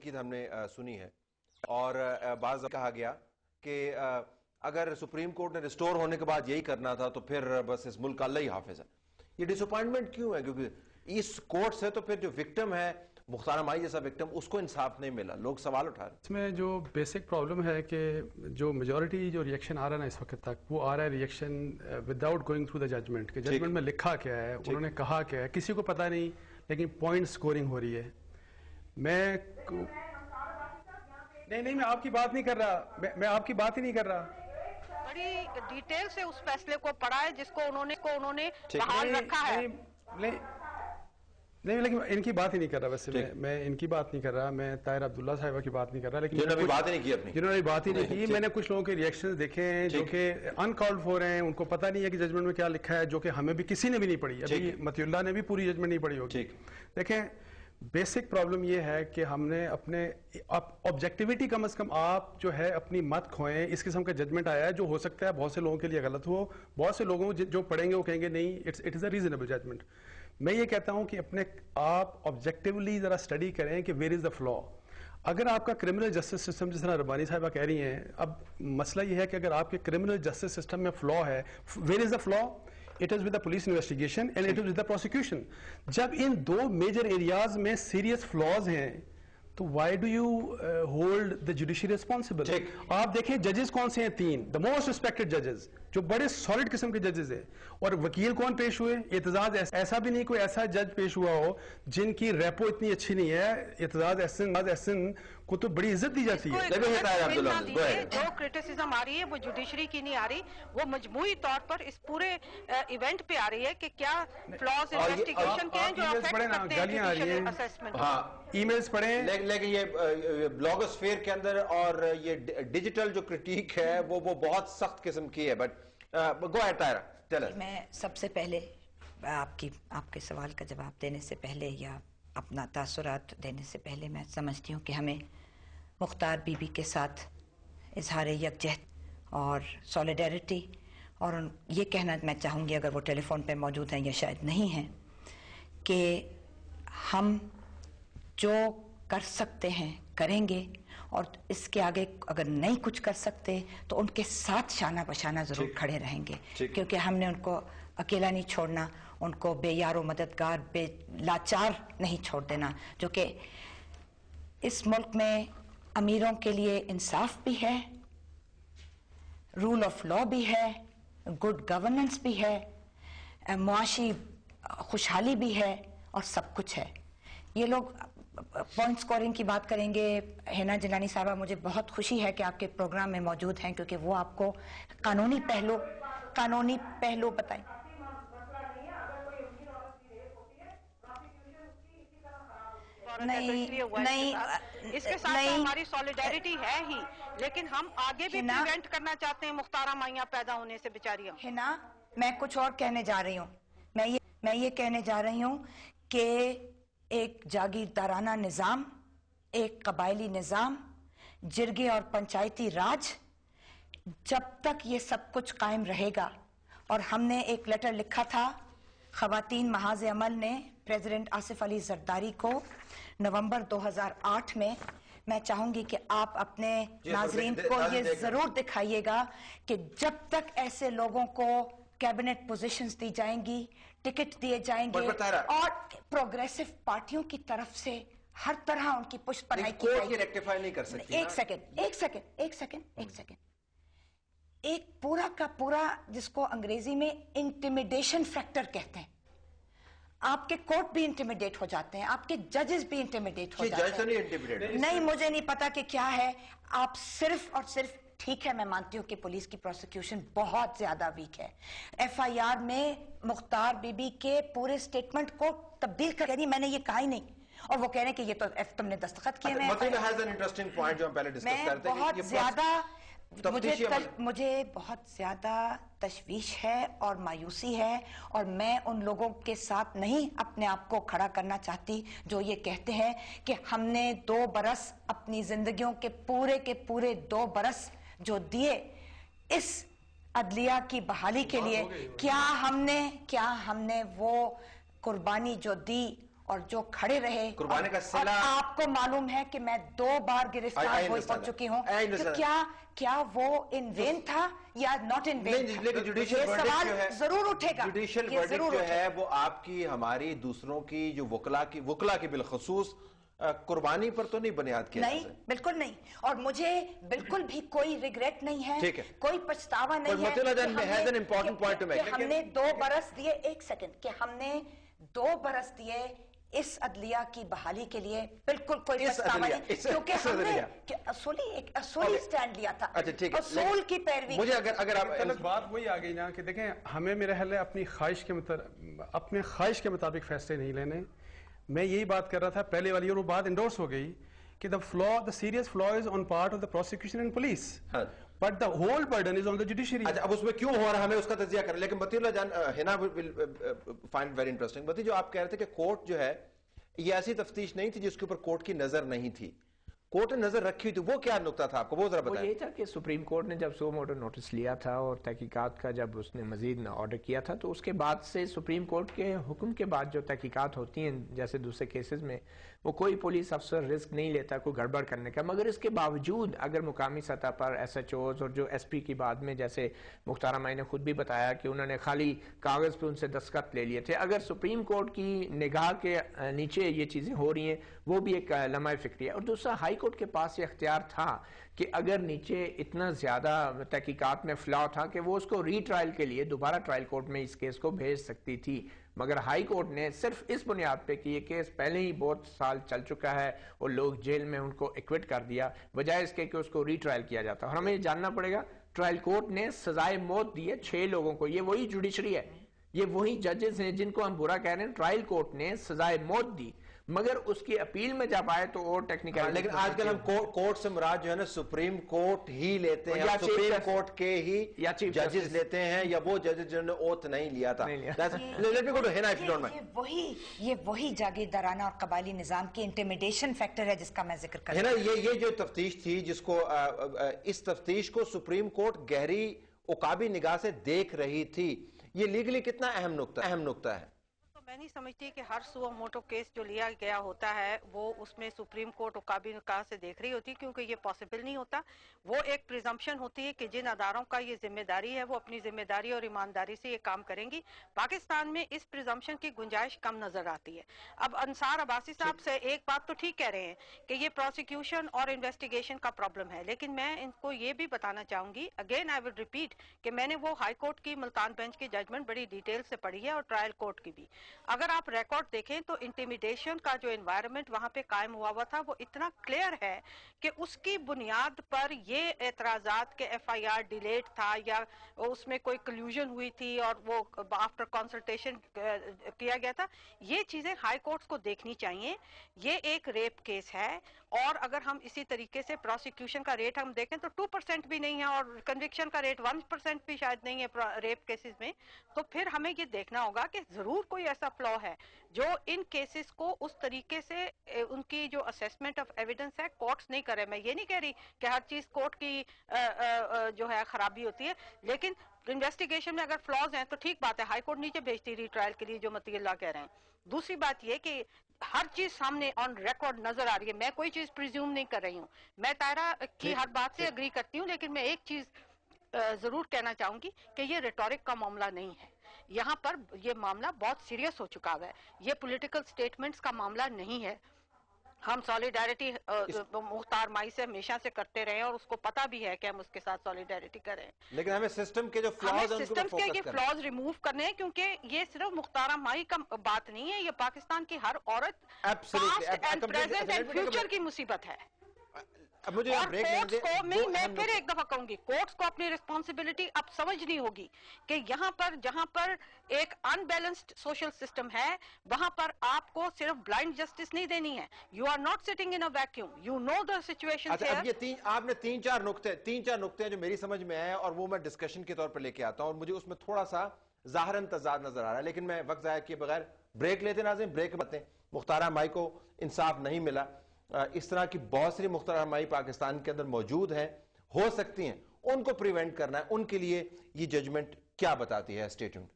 تنقید ہم نے سنی ہے اور بعض کہا گیا کہ اگر سپریم کورٹ نے ریسٹور ہونے کے بعد یہی کرنا تھا تو پھر بس اس ملک کا اللہ ہی حافظ ہے. یہ ڈس اپوائنٹمنٹ کیوں ہے؟ کیونکہ اس کورٹ سے تو پھر جو وکٹم ہے مختار مائی جیسا وکٹم اس کو انصاف نہیں ملا. لوگ سوال اٹھا رہے ہیں. اس میں جو بیسک پرابلم ہے کہ جو میجورٹی جو ریئیکشن آ رہا ہے نا اس وقت تک وہ آ رہا ہے reaction without going through the judgment کہ ججمنٹ میں لکھا کیا ہے, انہوں نے کہا کیا ہے, کسی کو پتہ نہیں, لیکن پوائنٹ سکورنگ ہو رہی ہے. میں آپ کی بات نہیں کر رہا, میں آپ کی بات ہی نہیں کر رہا. بڑی ڈیٹیل سے اس فیصلے کو پڑھا ہے جس کو انہوں نے بحال رکھا ہے. نہیں لیکن ان کی بات ہی نہیں کر رہا. ویسے میں ان کی بات نہیں کر رہا, میں طاہر عبداللہ صاحبہ کی بات نہیں کر رہا, لیکن جنہوں نے بات ہی نہیں کی اپنی, جنہوں نے بات ہی نہیں کی. میں نے کچھ لوگوں کے ریئیکشنز دیکھے ہیں جو کہ انکالڈ فور ہیں, ان کو پتہ نہیں ہے کہ ججمنٹ میں کیا لکھا ہے, جو کہ ہمیں بھی کسی نے بھی نہیں پڑھی. ابھی متی اللہ نے بھی پوری ججمنٹ نہیں پڑھی ہوگی. دیکھیں بیسک پرابلم یہ ہے کہ ہم نے اپنے آبجیکٹیویٹی کم از کم آپ جو ہے اپنی مت کھوئیں. اس قسم کا ججمنٹ آیا ہے جو ہو سکتا ہے بہت سے لوگوں کے لیے غلط ہو, بہت سے لوگوں جو پڑھیں گے وہ کہیں گے نہیں it is a reasonable judgment. میں یہ کہتا ہوں کہ اپنے آپ آبجیکٹیولی ذرا اسٹڈی کریں کہ ویئر از دا فلا. اگر آپ کا کرمنل جسٹس سسٹم جس طرح ربانی صاحبہ کہہ رہی ہیں, اب مسئلہ یہ ہے کہ اگر آپ کے کرمنل جسٹس سسٹم میں فلا ہے, ویئر از دا فلا؟ It is with the police investigation and it is with the prosecution. جب ان دو میجر ایریاز میں سیریس فلاز ہیں تو why do you hold the judiciary responsible? آپ دیکھیں ججز کون سے ہیں, 3 the most respected judges جو بڑے سالڈ قسم کے ججز ہیں, اور وکیل کون پیش ہوئے؟ اعتزاز. ایسا بھی نہیں کوئی ایسا جج پیش ہوا ہو جن کی ریپو اتنی اچھی نہیں ہے. اعتزاز احسن کو تو بڑی عزت دی جاتی ہے. جو کرٹیسزم آ رہی ہے وہ جوڈیشری کی نہیں آ رہی, وہ مجموعی طور پر اس پورے ایونٹ پہ آ رہی ہے کہ کیا فلاز انویسٹیگیشن کے ہیں جو افیکٹ کرتے ہیں جوڈیشل اسیسمنٹ. ہاں ای میلز پڑھیں. لیکن یہ بلاگوسفیئر کے اندر اور یہ ڈیجیٹل جو کرٹیک ہے وہ بہت سخت قسم کی ہے. But go ahead Tahira, tell us. میں سب سے پہلے آپ کے سوال کا جواب دینے سے پہلے یا اپنا تاثرات دینے سے پہلے میں سمجھتی ہوں کہ ہمیں مختار بی بی کے ساتھ اظہار یکجہت اور سولیڈیرٹی, اور یہ کہنا میں چاہوں گی اگر وہ ٹیلی فون پہ موجود ہیں یا شاید نہیں ہیں, کہ ہم جو کر سکتے ہیں کریں گے, اور اس کے آگے اگر نہیں کچھ کر سکتے تو ان کے ساتھ شانہ بشانہ ضرور کھڑے رہیں گے, کیونکہ ہم نے ان کو اکیلا نہیں چھوڑنا, ان کو بے یار و مددگار, بے لاچار نہیں چھوڑ دینا. جو کہ اس ملک میں امیروں کے لیے انصاف بھی ہے, رول آف لا بھی ہے, گڈ گورننس بھی ہے, معاشی خوشحالی بھی ہے, اور سب کچھ ہے. یہ لوگ پوائنٹ سکورنگ کی بات کریں گے. حنا جیلانی صاحبہ, مجھے بہت خوشی ہے کہ آپ کے پروگرام میں موجود ہیں, کیونکہ وہ آپ کو قانونی پہلو بتائیں. نہیں, اس کے ساتھ ہماری سولیڈیرٹی ہے ہی, لیکن ہم آگے بھی پریونٹ کرنا چاہتے ہیں مختارہ مائیاں پیدا ہونے سے بیچاریاں. حنا, میں کچھ اور کہنے جا رہی ہوں. میں یہ کہنے جا رہی ہوں کہ ایک جاگیردارانہ نظام, ایک قبائلی نظام, جرگے اور پنچایتی راج, جب تک یہ سب کچھ قائم رہے گا. اور ہم نے ایک لیٹر لکھا تھا خواتین محاذ عمل نے پریزیڈنٹ آصف علی زرداری کو نومبر 2008 میں. میں چاہوں گی کہ آپ اپنے ناظرین کو یہ ضرور دکھائیے گا کہ جب تک ایسے لوگوں کو کیبنٹ پوزیشنز دی جائیں گی, ٹکٹ دیے جائیں گے, اور پروگریسو پارٹیوں کی طرف سے ہر طرح ان کی پشت پناہی کی جائے گی. ریکٹیفائی نہیں کر سکتی. ایک سیکنڈ. ایک پورا کا پورا جس کو انگریزی میں انٹیمیڈیشن فیکٹر کہتے ہیں. آپ کے کورٹ بھی انٹیمیڈیٹ ہو جاتے ہیں, آپ کے ججز بھی انٹیمیڈیٹ ہو جاتے ہیں. نہیں, مجھے نہیں پتا کہ کیا ہے. آپ صرف اور صرف, ٹھیک ہے میں مانتی ہوں کہ پولیس کی پروسیکیوشن بہت زیادہ ویک ہے. ایف آئی آر میں مختار بی بی کے پورے سٹیٹمنٹ کو تبدیل کر رہی, میں نے یہ کہا ہی نہیں, اور وہ کہہ رہے ہیں کہ یہ تو تم نے دستخط کیے. مجھے بہت زیادہ تشویش ہے اور مایوسی ہے, اور میں ان لوگوں کے ساتھ نہیں اپنے آپ کو کھڑا کرنا چاہتی جو یہ کہتے ہیں کہ ہم نے 2 برس اپنی زندگیوں کے پورے 2 برس جو دیے اس عدلیہ کی بحالی کے لیے, کیا ہم نے وہ قربانی جو دی اور جو کھڑے رہے قربانی کا صلہ. اور آپ کو معلوم ہے کہ میں 2 بار گرفتار ہو چکی ہوں, تو کیا وہ ان وین تھا یا ناٹ ان وین؟ لیکن جوڈیشل سوال ضرور اٹھے گا. جوڈیشل ورڈکٹ جو ہے وہ آپ کی, ہماری, دوسروں کی, جو وکلا کی بالخصوص قربانی پر تو نہیں بنیاد کیا؟ نہیں, بالکل نہیں. اور مجھے بالکل بھی کوئی ریگریٹ نہیں ہے, کوئی پچھتاوا نہیں ہے کہ ہم نے 2 برس دیے. ایک سیکنڈ, کہ ہم نے 2 برس دیے اس عدلیہ کی بحالی کے لیے. بالکل کوئی پچھتاوا نہیں, کیونکہ ہم نے اصولی سٹینڈ لیا تھا, اصول کی پیروی. مجھے اگر آپ بات وہی آ گئی نا کہ دیکھیں, ہمیں میرے خیال ہے اپنی خواہش کے مطابق فیصلے نہیں لینے. میں یہی بات کر رہا تھا پہلے والی, اور وہ بات انڈورس ہو گئی کہ the serious flaw is on part of the prosecution and police, but the whole burden is on the judiciary. اب اس میں کیوں ہو رہا ہے, ہمیں اس کا تجزیہ کریں. لیکن بطی اللہ جان, ہنا will find very interesting. بطی, جو آپ کہہ رہے تھے کہ کورٹ جو ہے یہ ایسی تفتیش نہیں تھی جس کے اوپر کورٹ کی نظر نہیں تھی, کورٹ نے نظر رکھی تھی, وہ کیا نقطہ تھا آپ کو, وہ ذرا بتائیں. وہ یہ تھا کہ سپریم کورٹ نے جب سو موٹو نوٹس لیا تھا اور تحقیقات کا جب اس نے مزید آرڈر کیا تھا, تو اس کے بعد سے سپریم کورٹ کے حکم کے بعد جو تحقیقات ہوتی ہیں جیسے دوسرے کیسز میں, وہ کوئی پولیس افسر رسک نہیں لیتا کوئی گڑبڑ کرنے کا. مگر اس کے باوجود اگر مقامی سطح پر ایس ایچ اوز اور جو ایس پی کی بعد میں, جیسے مختار مائی نے خود بھی بتایا کہ انہوں نے خالی کاغذ پہ ان سے دستخط لے لیے تھے, اگر سپریم کورٹ کی نگاہ کے نیچے یہ چیزیں ہو رہی ہیں, وہ بھی ایک لمحہ فکری ہے. اور دوسرا, ہائی کورٹ کے پاس یہ اختیار تھا کہ اگر نیچے اتنا زیادہ تحقیقات میں فلا تھا کہ وہ اس کو ری ٹرائل کے لیے دوبارہ ٹرائل کورٹ میں اس کیس کو بھیج سکتی تھی. مگر ہائی کورٹ نے صرف اس بنیاد پہ کہ یہ کیس پہلے ہی بہت سال چل چکا ہے اور لوگ جیل میں ان کو ایکوٹ کر دیا, بجائے اس کے کہ اس کو ری ٹرائل کیا جاتا. اور ہمیں یہ جاننا پڑے گا, ٹرائل کورٹ نے سزائے موت دی ہے 6 لوگوں کو. یہ وہی جوڈیشری ہے, یہ وہی ججز ہیں جن کو ہم برا کہہ رہے ہیں. ٹرائل کورٹ نے سزائے موت دی, مگر اس کی اپیل میں جب آئے تو اور ٹیکنیکل. لیکن آج کل ہم کورٹ سے مراد جو ہے نا سپریم کورٹ ہی لیتے ہیں, سپریم کورٹ کے ہی ججز لیتے ہیں, یا وہ ججز جنہوں نے اوتھ نہیں لیا تھا. یہ وہی جاگیردارانہ اور قبائلی نظام کی انٹیمیڈیشن فیکٹر ہے جس کا میں ذکر کر رہا ہوں. یہ جو تفتیش تھی, جس کو اس تفتیش کو سپریم کورٹ گہری عقابی نگاہ سے دیکھ رہی تھی, یہ لیگلی کتنا اہم نقطہ ہے. میں نہیں سمجھتی کہ ہر سو موٹو کیس جو لیا گیا ہوتا ہے وہ اس میں سپریم کورٹ عقابی نگاہ سے دیکھ رہی ہوتی, کیونکہ یہ پاسبل نہیں ہوتا. وہ ایک پریزمپشن ہوتی ہے کہ جن اداروں کا یہ ذمہ داری ہے وہ اپنی ذمہ داری اور ایمانداری سے یہ کام کریں گی. پاکستان میں اس پریزمپشن کی گنجائش کم نظر آتی ہے. اب انصار عباسی صاحب سے ایک بات تو ٹھیک کہہ رہے ہیں کہ یہ پروسیکیوشن اور انویسٹیگیشن کا پرابلم ہے, لیکن میں ان کو یہ بھی بتانا چاہوں گی, اگین آئی ول ریپیٹ, کہ میں نے وہ ہائی کورٹ کی ملتان بینچ کی ججمنٹ بڑی ڈیٹیل سے پڑھی ہے اور ٹرائل کورٹ کی بھی. اگر آپ ریکارڈ دیکھیں تو انٹیمیڈیشن کا جو انوائرمنٹ وہاں پہ قائم ہوا تھا وہ اتنا کلیئر ہے کہ اس کی بنیاد پر یہ اعتراضات کہ ایف آئی آر ڈیلیٹ تھا یا اس میں کوئی کلیوژن ہوئی تھی اور وہ آفٹر کنسلٹیشن کیا گیا تھا, یہ چیزیں ہائی کورٹس کو دیکھنی چاہیے. یہ ایک ریپ کیس ہے, اور اگر ہم اسی طریقے سے پروسیکیوشن کا ریٹ ہم دیکھیں تو 2% بھی نہیں ہے اور کنوکشن کا ریٹ 1% بھی شاید نہیں ہے ریپ کیسز میں, تو پھر ہمیں یہ دیکھنا ہوگا کہ ضرور کوئی ایسا فلا ہے جو ان کیسز کو اس طریقے سے ان کی جو اسیسمنٹ آف ایویڈنس ہے کورٹس نہیں کرے. میں یہ نہیں کہہ رہی کہ ہر چیز کورٹ کی جو ہے خرابی ہوتی ہے, لیکن انویسٹیگیشن میں اگر فلاز ہیں تو ٹھیک بات ہے, ہائی کورٹ نیچے بھیجتی ری ٹرائل کے لیے جو متی اللہ کہہ رہے ہیں. دوسری بات یہ کہ ہر چیز سامنے آن ریکارڈ نظر آ رہی ہے. میں کوئی چیز پریزیوم نہیں کر رہی ہوں, میں طاہرہ کی ہر بات سے اگری کرتی ہوں, لیکن میں ایک چیز ضرور کہنا چاہوں گی کہ یہ ریٹورک کا معاملہ نہیں ہے. یہاں پر یہ معاملہ بہت سیریس ہو چکا ہے, یہ پولیٹیکل سٹیٹمنٹس کا معاملہ نہیں ہے. ہم سولیڈیرٹی مختار مائی سے ہمیشہ سے کرتے رہے ہیں اور اس کو پتا بھی ہے کہ ہم اس کے ساتھ سولیڈیرٹی کریں, لیکن ہمیں سسٹم کے جو فلاز ریموو کرنے ہیں, کیونکہ یہ صرف مختار مائی کا بات نہیں ہے, یہ پاکستان کی ہر عورت past and present and future کی مصیبت ہے. اور کورٹس کو میں پھر ایک دفعہ کہوں گی, کورٹس کو اپنی ریسپانسبلٹی اب سمجھنی ہوگی کہ یہاں پر جہاں پر ایک ان بیلنسڈ سوشل سسٹم ہے وہاں پر آپ کو صرف بلائنڈ جسٹس نہیں دینی ہے. You are not sitting in a vacuum, you know the situation. آپ نے تین چار نقطے ہیں جو میری سمجھ میں آئے اور وہ میں ڈسکشن کے طور پر لے کے آتا ہوں, اور مجھے اس میں تھوڑا سا ظاہراً تضاد نظر آ رہا ہے, لیکن میں وقت ضائع کیے بغیر بریک لیتے ناظرین. بریک باتیں مختار مائی کو انصاف نہیں ملا, اس طرح کی بہت سی مختار مائی پاکستان کے اندر موجود ہیں, ہو سکتی ہیں, ان کو پریونٹ کرنا ہے. ان کے لیے یہ ججمنٹ کیا بتاتی ہے؟ Stay tuned.